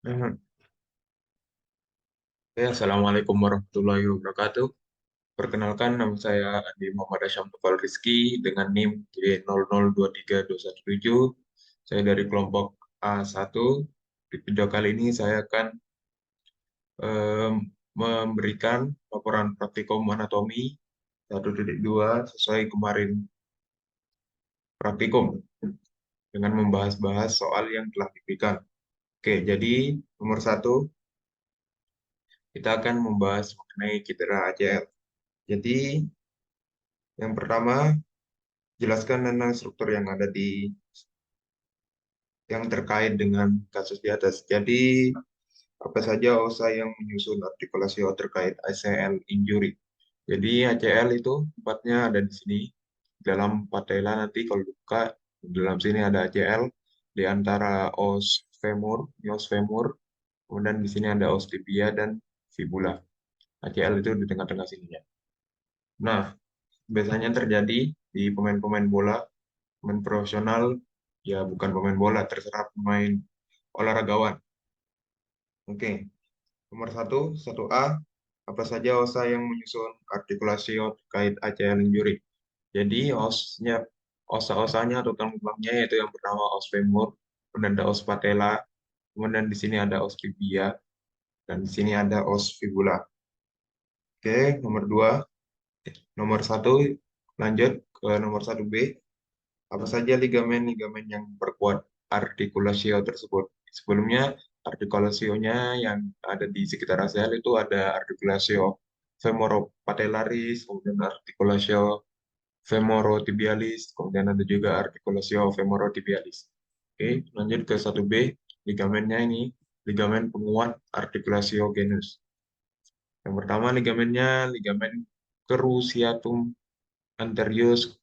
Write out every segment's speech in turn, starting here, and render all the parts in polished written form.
Mhm. Ya, Assalamualaikum warahmatullahi wabarakatuh. Perkenalkan, nama saya Andi Muhammad Asyam Tufal Rizky dengan NIM J002321. Saya dari kelompok A1. Di video kali ini saya akan em, memberikan laporan praktikum anatomi 1.2 sesuai kemarin praktikum dengan membahas-bahas soal yang telah diberikan. Oke, jadi nomor satu, kita akan membahas mengenai cedera ACL. Jadi, yang pertama, jelaskan tentang struktur yang ada di yang terkait dengan kasus di atas. Jadi, apa saja OSA yang menyusun artikulasi terkait ACL injury. Jadi, ACL itu tempatnya ada di sini. Dalam patella nanti kalau dibuka, di dalam sini ada ACL di antara os femur, mios femur, kemudian di sini ada os tibia dan fibula. ACL itu di tengah-tengah sininya. Nah, biasanya terjadi di pemain-pemain bola, pemain profesional, ya bukan pemain bola, terserah pemain olahragawan. Oke, nomor satu, 1A, apa saja OSA yang menyusun artikulasi terkait ACL injury. Jadi osa-osanya atau tulang-tulangnya yaitu yang pertama os femur, kemudian ada os patella, kemudian di sini ada os tibia, dan di sini ada os fibula. Oke, nomor dua, nomor satu, lanjut ke nomor 1B. Apa saja ligamen-ligamen yang memperkuat artikulasio tersebut? Sebelumnya, artikulasionya yang ada di sekitar ACL itu ada artikulasio femoropatellaris, kemudian artikulasio femorotibialis, kemudian ada juga artikulasio femorotibialis. Oke, lanjut ke 1B, ligamennya ini, ligamen penguat artikulasio genus. Yang pertama ligamennya, ligamen cruciatum anterius.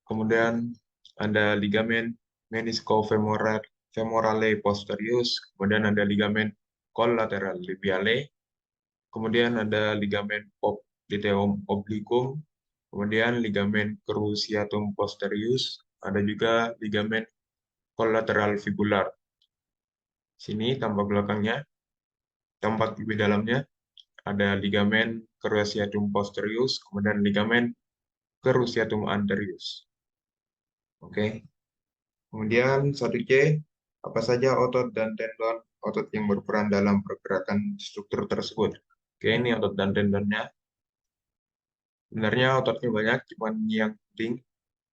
Kemudian ada ligamen meniscofemorale posterius, kemudian ada ligamen collateral labiale, kemudian ada ligamen popliteum obliquum, kemudian ligamen cruciatum posterius, ada juga ligamen collateral fibular. Sini tampak belakangnya, tampak lebih dalamnya, ada ligamen cruciatum posterius, kemudian ligamen cruciatum anterius. Oke. Kemudian 1C, apa saja otot dan tendon otot yang berperan dalam pergerakan struktur tersebut. Oke, ini otot dan tendonnya. Sebenarnya ototnya banyak, cuman yang penting.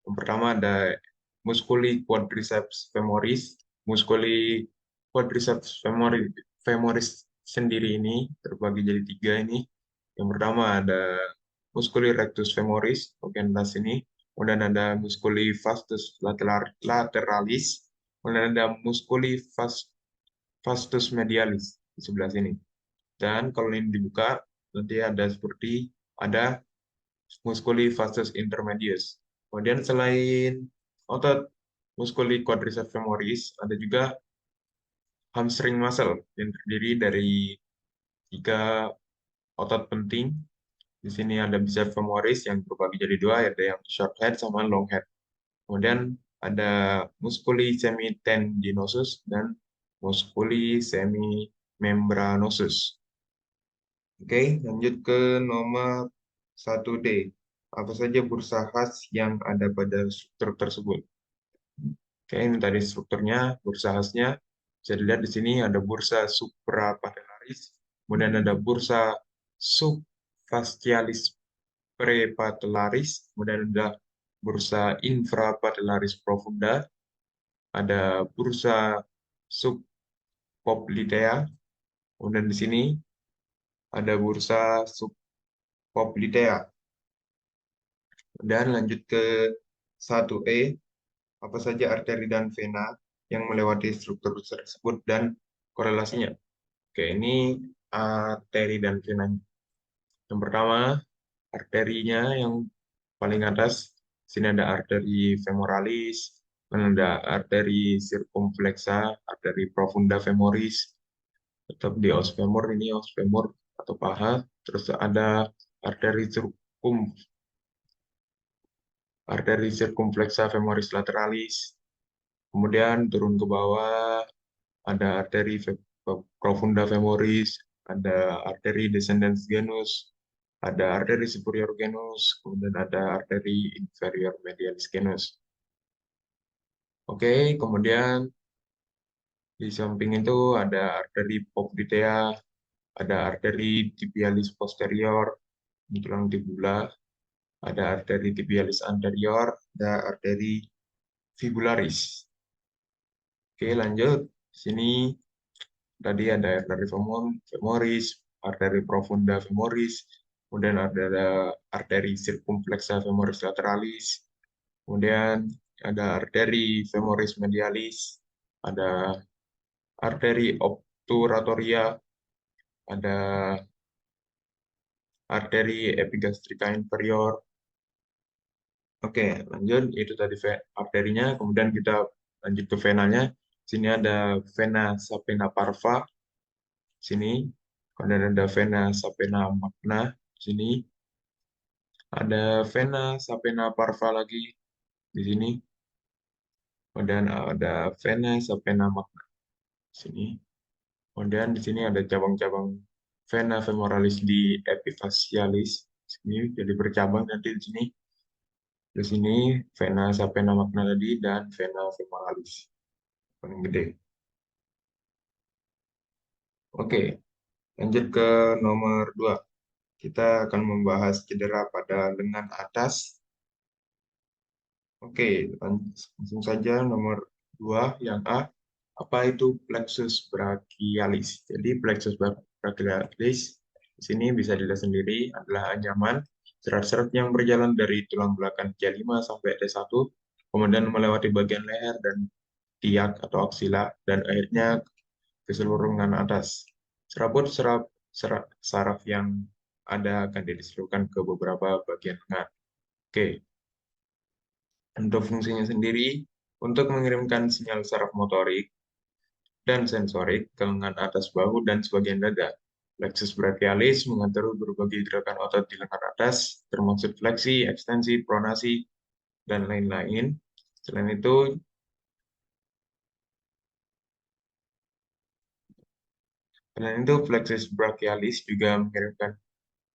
Yang pertama ada musculi quadriceps femoris. Musculi quadriceps femoris sendiri ini terbagi jadi tiga ini. Yang pertama ada musculi rectus femoris, bagian atas ini. Kemudian ada musculi vastus lateralis. Kemudian ada musculi vastus medialis di sebelah sini. Dan kalau ini dibuka, nanti ada seperti ada musculi vastus intermedius. Kemudian selain otot musculi quadriceps femoris, ada juga hamstring muscle yang terdiri dari tiga otot penting. Di sini ada biceps femoris yang berbagi jadi dua, ada yang short head sama long head. Kemudian ada musculi semitendinosus dan musculi semimembranosus. Oke, lanjut ke nomor 1D. Apa saja bursa khas yang ada pada struktur tersebut? Oke, ini tadi strukturnya, bursa khasnya. Bisa dilihat di sini ada bursa suprapatellaris, kemudian ada bursa subfascialis prepatellaris, kemudian ada bursa infrapatellaris profunda, ada bursa subpoplitea, kemudian di sini ada bursa subpoplitea. Dan lanjut ke 1E, apa saja arteri dan vena yang melewati struktur tersebut dan korelasinya. Oke, ini arteri dan venanya. Yang pertama, arterinya yang paling atas, sini ada arteri femoralis, dan ada arteri circumflexa, arteri profunda femoris, tetap di os femur, ini os femur atau paha, terus ada arteri circumflexa femoris lateralis, kemudian turun ke bawah ada arteri profunda femoris, ada arteri descendens genus, ada arteri superior genus, kemudian ada arteri inferior medialis genus. Oke, kemudian di samping itu ada arteri popliteal, ada arteri tibialis posterior, di tulang tibula, ada arteri tibialis anterior, ada arteri fibularis. Oke, lanjut. Sini tadi ada arteri femoris, arteri profunda femoris, kemudian ada arteri circumflexa femoris lateralis, kemudian ada arteri femoris medialis, ada arteri obturatoria, ada arteri epigastrika inferior. Oke, lanjut. Itu tadi arterinya. Kemudian kita lanjut ke venanya. Sini ada vena sapena parva. Sini. Kemudian ada vena sapena magna. Sini. Ada vena sapena parva lagi di sini. Kemudian ada vena sapena magna. Sini. Kemudian di sini ada cabang-cabang vena femoralis di epifasialis. Sini jadi bercabang nanti di sini. Di sini vena sapena magna tadi dan vena femoralis paling gede. Oke, lanjut ke nomor 2. Kita akan membahas cedera pada lengan atas. Oke, langsung saja nomor 2 yang A. Apa itu plexus brachialis? Jadi plexus brachialis di sini bisa dilihat sendiri adalah anyaman serat-serat yang berjalan dari tulang belakang T5 sampai T1, kemudian melewati bagian leher dan tiak atau aksila, dan akhirnya ke seluruh lengan atas. Serabut saraf yang ada akan didistribusikan ke beberapa bagian lengan. Oke, untuk fungsinya sendiri, untuk mengirimkan sinyal saraf motorik dan sensorik ke lengan atas bahu dan sebagian dada. Plexus brachialis mengatur berbagai gerakan otot di lengan atas, termasuk fleksi, ekstensi, pronasi, dan lain-lain. Selain itu, plexus brachialis juga mengirimkan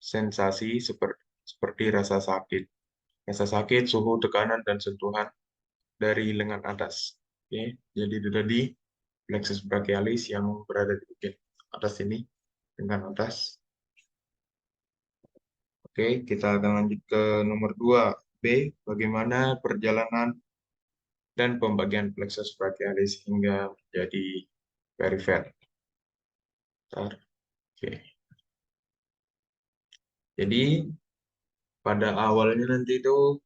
sensasi seperti rasa sakit, suhu, tekanan, dan sentuhan dari lengan atas. Oke, jadi itu tadi plexus brachialis yang berada di bagian atas ini, lengan atas. Oke, kita akan lanjut ke nomor 2. B, bagaimana perjalanan dan pembagian plexus brachialis hingga menjadi perifer. Oke. Jadi pada awalnya nanti itu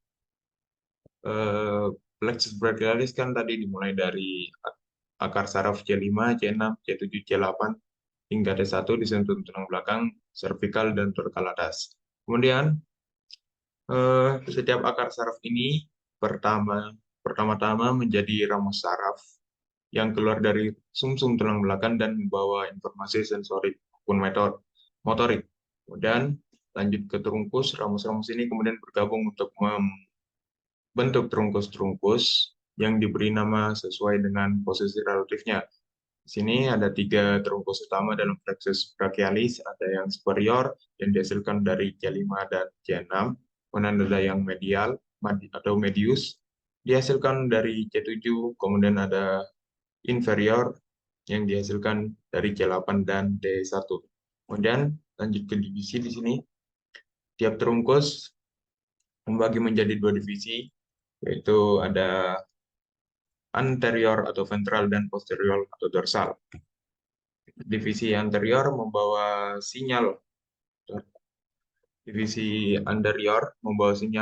plexus brachialis kan tadi dimulai dari akar saraf C5, C6, C7, C8 hingga T1 disentuh tulang belakang, servikal, dan torkal atas. Kemudian setiap akar saraf ini pertama-tama menjadi ramus saraf yang keluar dari sumsum tulang belakang dan membawa informasi sensorik maupun motorik. Kemudian lanjut ke trunkus, ramus-ramus ini kemudian bergabung untuk membentuk trunkus-trunkus yang diberi nama sesuai dengan posisi relatifnya. Di sini ada 3 trunkus utama dalam plexus brachialis, ada yang superior yang dihasilkan dari C5 dan C6, kemudian ada yang medial atau medius dihasilkan dari C7, kemudian ada inferior yang dihasilkan dari C8 dan D1. Kemudian lanjut ke divisi di sini. Tiap trunkus membagi menjadi 2 divisi, yaitu ada anterior atau ventral dan posterior atau dorsal. Divisi anterior membawa sinyal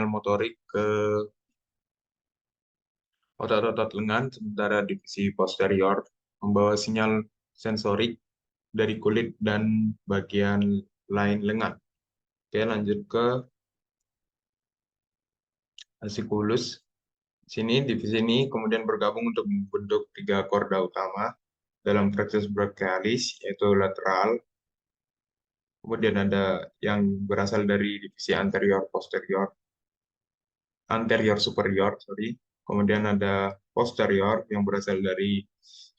motorik ke otot-otot lengan, sementara divisi posterior membawa sinyal sensorik dari kulit dan bagian lain lengan. Oke, lanjut ke fasciculus. Sini divisi ini kemudian bergabung untuk membentuk 3 korda utama dalam plexus brachialis, yaitu lateral. Kemudian ada yang berasal dari divisi anterior superior, sorry. Kemudian ada posterior yang berasal dari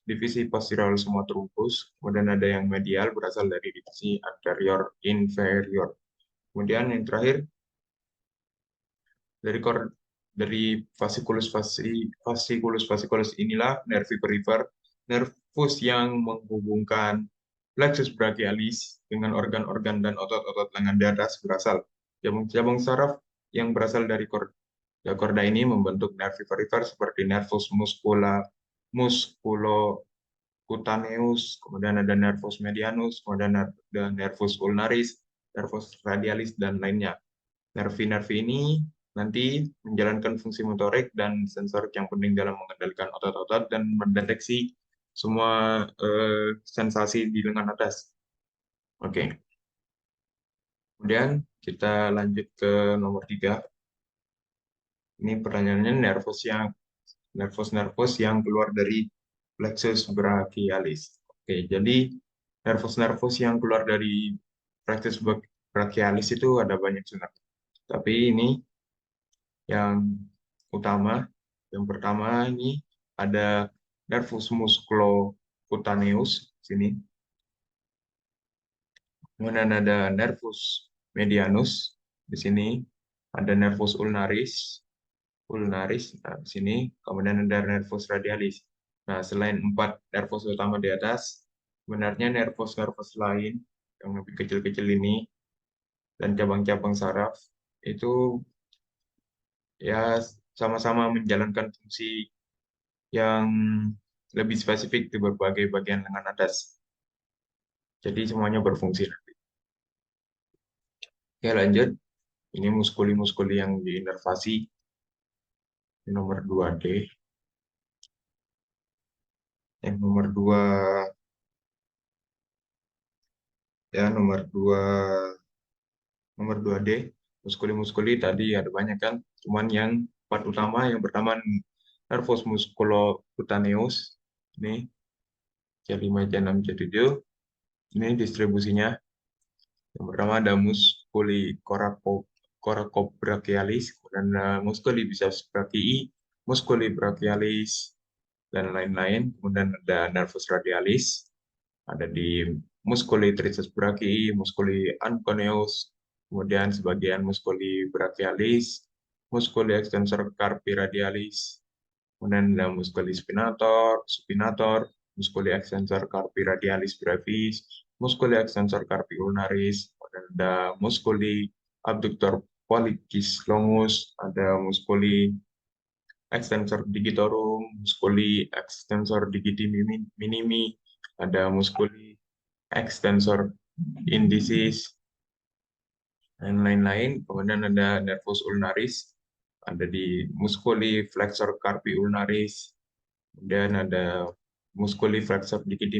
divisi posterol semua truncus, kemudian ada yang medial berasal dari divisi anterior inferior. Kemudian yang terakhir dari fasciculus inilah nervi perifer, nervus yang menghubungkan plexus brachialis dengan organ-organ dan otot-otot lengan di atas berasal. Cabang-cabang saraf yang berasal dari korda ini membentuk nervi perifer seperti nervus musculocutaneus, kemudian ada nervus medianus, kemudian ada nervus ulnaris, nervus radialis, dan lainnya. Nervi-nervi ini nanti menjalankan fungsi motorik dan sensorik yang penting dalam mengendalikan otot-otot dan mendeteksi semua sensasi di lengan atas. Oke. Kemudian kita lanjut ke nomor 3. Ini pertanyaannya nervus-nervus yang keluar dari plexus brachialis. Oke, jadi nervus-nervus yang keluar dari plexus brachialis itu ada banyak sebenarnya. Tapi ini yang utama, yang pertama ini ada nervus musculocutaneus sini. Kemudian ada nervus medianus di sini, ada nervus ulnaris, nah, di sini, kemudian ada nervus radialis. Nah, selain 4 nervus utama di atas, sebenarnya nervus-nervus lain yang lebih kecil-kecil ini dan cabang-cabang saraf itu ya sama-sama menjalankan fungsi yang lebih spesifik di berbagai bagian lengan atas. Jadi semuanya berfungsi nanti. Oke, lanjut. Ini muskuli-muskuli yang diinervasi. Nomor 2D. Yang nomor 2 ya nomor 2D. Muskuli-muskuli tadi ada banyak kan. Cuman yang 4 utama, yang pertama nervus musculocutaneus. Ini C5, C6, C7. Ini distribusinya. Yang pertama ada muskuli coracobrachialis, kemudian muskuli biceps brachii, muskuli brachialis, dan lain-lain. Kemudian ada nervus radialis, ada di muskuli triceps brachii, muskuli anconeus, kemudian sebagian muskuli brachialis, muskuli extensor carpi radialis, kemudian ada muskuli supinator, muskuli extensor carpi radialis brevis, muskuli extensor carpi ulnaris, kemudian ada muskuli abductor pollicis longus, ada muskuli extensor digitorum, muskuli extensor digiti minimi, ada muskuli extensor indicis, dan lain-lain. Kemudian ada nervus ulnaris, ada di muskuli flexor carpi ulnaris, kemudian ada muskuli flexor digiti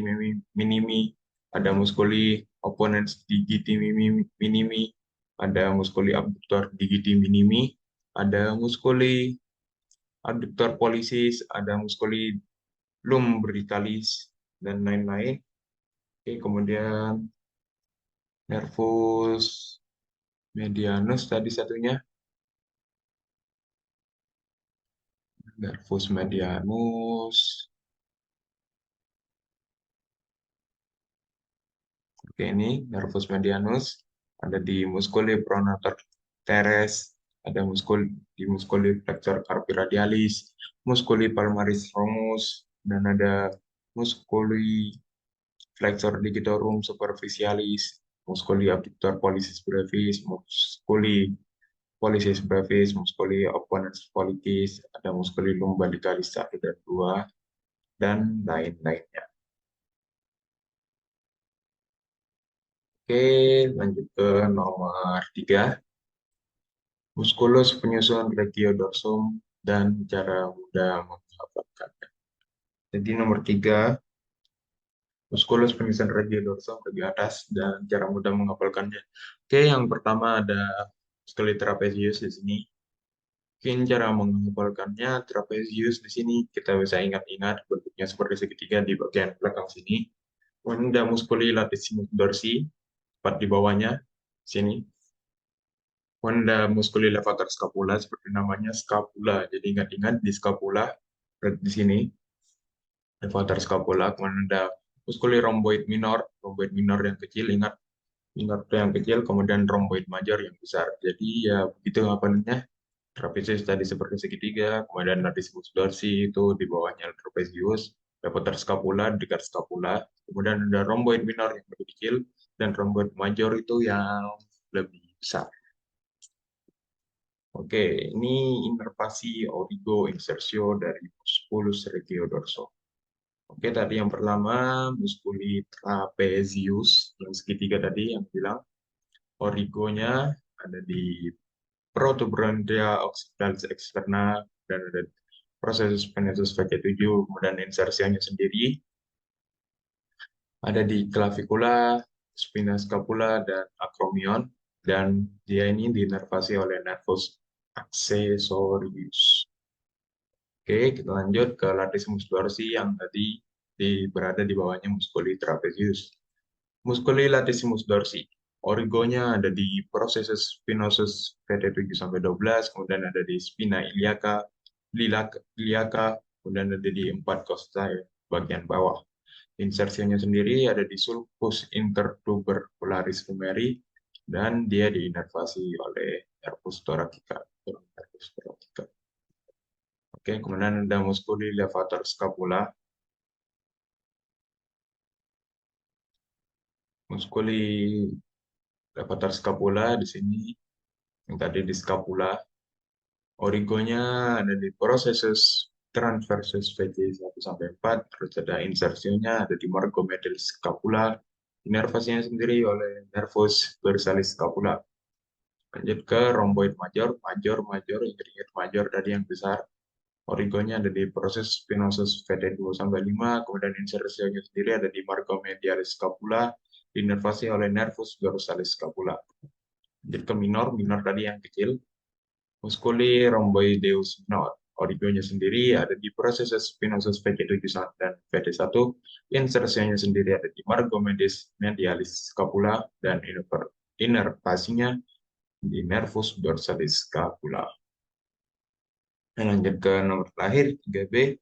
minimi, ada muskuli opponens digiti minimi, ada muskuli abductor digiti minimi, ada muskuli abductor pollicis, ada muskuli lumbricalis, dan lain-lain. Oke, kemudian nervus medianus tadi satunya. Nervus medianus. Oke, ini nervus medianus ada di muskuli pronator teres, ada di muskuli flexor carpi radialis, muskuli palmaris longus, dan ada muskuli flexor digitorum superficialis, muskuli abductor pollicis brevis, muskuli pollicis brevis, muskuli opponens pollicis, ada muskuli lumbricalis 1 dan 2, dan lain-lainnya. Oke, lanjut ke nomor 3. Muskulus penyusun regiodorsum dan cara mudah menghafalkannya. Jadi nomor 3, muskulus penyusun regiodorsum di atas dan cara mudah menghafalkannya. Oke, yang pertama ada skeleton trapezius di sini. Mungkin cara menghafalkannya trapezius di sini kita bisa ingat-ingat bentuknya seperti segitiga di bagian belakang sini. Kemudian ada muskuli latissimus dorsi, tepat di bawahnya sini. Kemudian ada muskuli levator scapula seperti namanya scapula. Jadi ingat-ingat di scapula di sini. Levator scapula, kemudian ada muskuli rhomboid minor yang kecil, ingat minor itu yang kecil, kemudian rhomboid major yang besar. Jadi ya begitu apa namanya, trapezius tadi seperti segitiga, kemudian latissimus dorsi itu di bawahnya trapezius, levator scapula dekat scapula, kemudian ada rhomboid minor yang lebih kecil, dan rhomboid major itu yang lebih besar. Oke, ini inervasi origo insersio dari musculus regiodorsum. Oke, tadi yang pertama muskuli trapezius yang segitiga tadi yang bilang origonya ada di protubranchia occipitalis externa dan ada proses penesus VC7, kemudian insersianya sendiri ada di clavicula, spina scapula dan acromion, dan dia ini dinervasi oleh nervus accessorius. Oke, kita lanjut ke latissimus dorsi yang tadi berada di bawahnya muskuli trapezius. Muskuli latissimus dorsi. Origonya ada di processus spinosus VT7 sampai 12, kemudian ada di spina iliaca, kemudian ada di 4 costa bagian bawah. Insersinya sendiri ada di sulcus intertubercularis femeri dan dia diinervasi oleh nervus thoracica. Oke, kemudian ada muskuli levator scapula. Muskuli levator scapula di sini yang tadi di scapula. Origonya ada di processus transversus VC 1 sampai 4, terus ada insersinya ada di margomedialis scapula, inervasinya sendiri oleh nervus dorsalis scapula. Lanjut ke rhomboid major, ingat major tadi yang besar. Origonya ada di proses spinosus VT2 sampai 5, kemudian insersinya sendiri ada di margomedialis scapula, diinervasi oleh nervus dorsalis scapula. Lanjut ke minor tadi yang kecil, muskuli rhomboideus minor. Origonya sendiri ada di proses spinosus VC7 dan VT1, insersinya sendiri ada di margomedialis scapula, dan inervasinya di nervus dorsalis scapula. Dan lanjut ke nomor terakhir, 3B,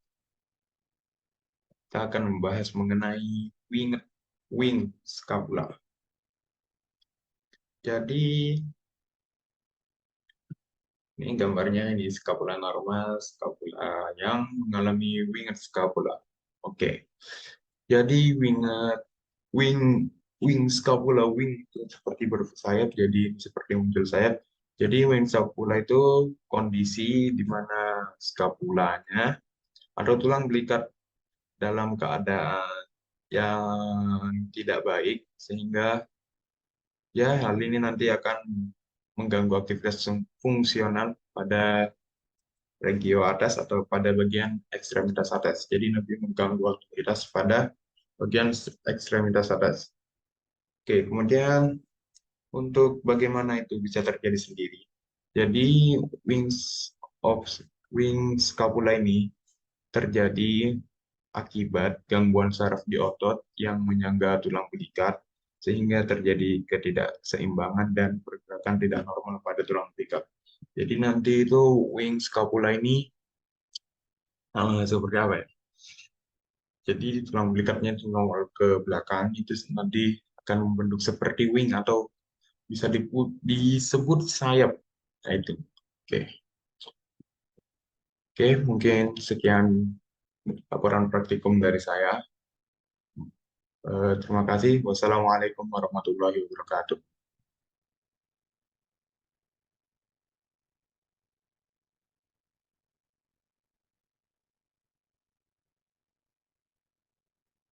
kita akan membahas mengenai wing scapula. Jadi, ini gambarnya di scapula normal, scapula yang mengalami winged scapula. Oke, jadi wing scapula, wing itu seperti bersayap, jadi seperti muncul sayap. Jadi wing scapula itu kondisi di mana scapulanya atau tulang belikat dalam keadaan yang tidak baik, sehingga ya hal ini nanti akan mengganggu aktivitas fungsional pada regio atas atau pada bagian ekstremitas atas. Jadi nanti mengganggu aktivitas pada bagian ekstremitas atas. Oke, kemudian untuk bagaimana itu bisa terjadi sendiri. Jadi of wing scapula ini terjadi akibat gangguan saraf di otot yang menyangga tulang belikat sehingga terjadi ketidakseimbangan dan pergerakan tidak normal pada tulang belikat. Jadi nanti itu wing scapula ini seperti apa ya? Jadi tulang belikatnya itu nongol ke belakang itu nanti akan membentuk seperti wing atau bisa disebut sayap. Nah, itu. Oke. Oke, mungkin sekian laporan praktikum dari saya. Terima kasih. Wassalamualaikum warahmatullahi wabarakatuh.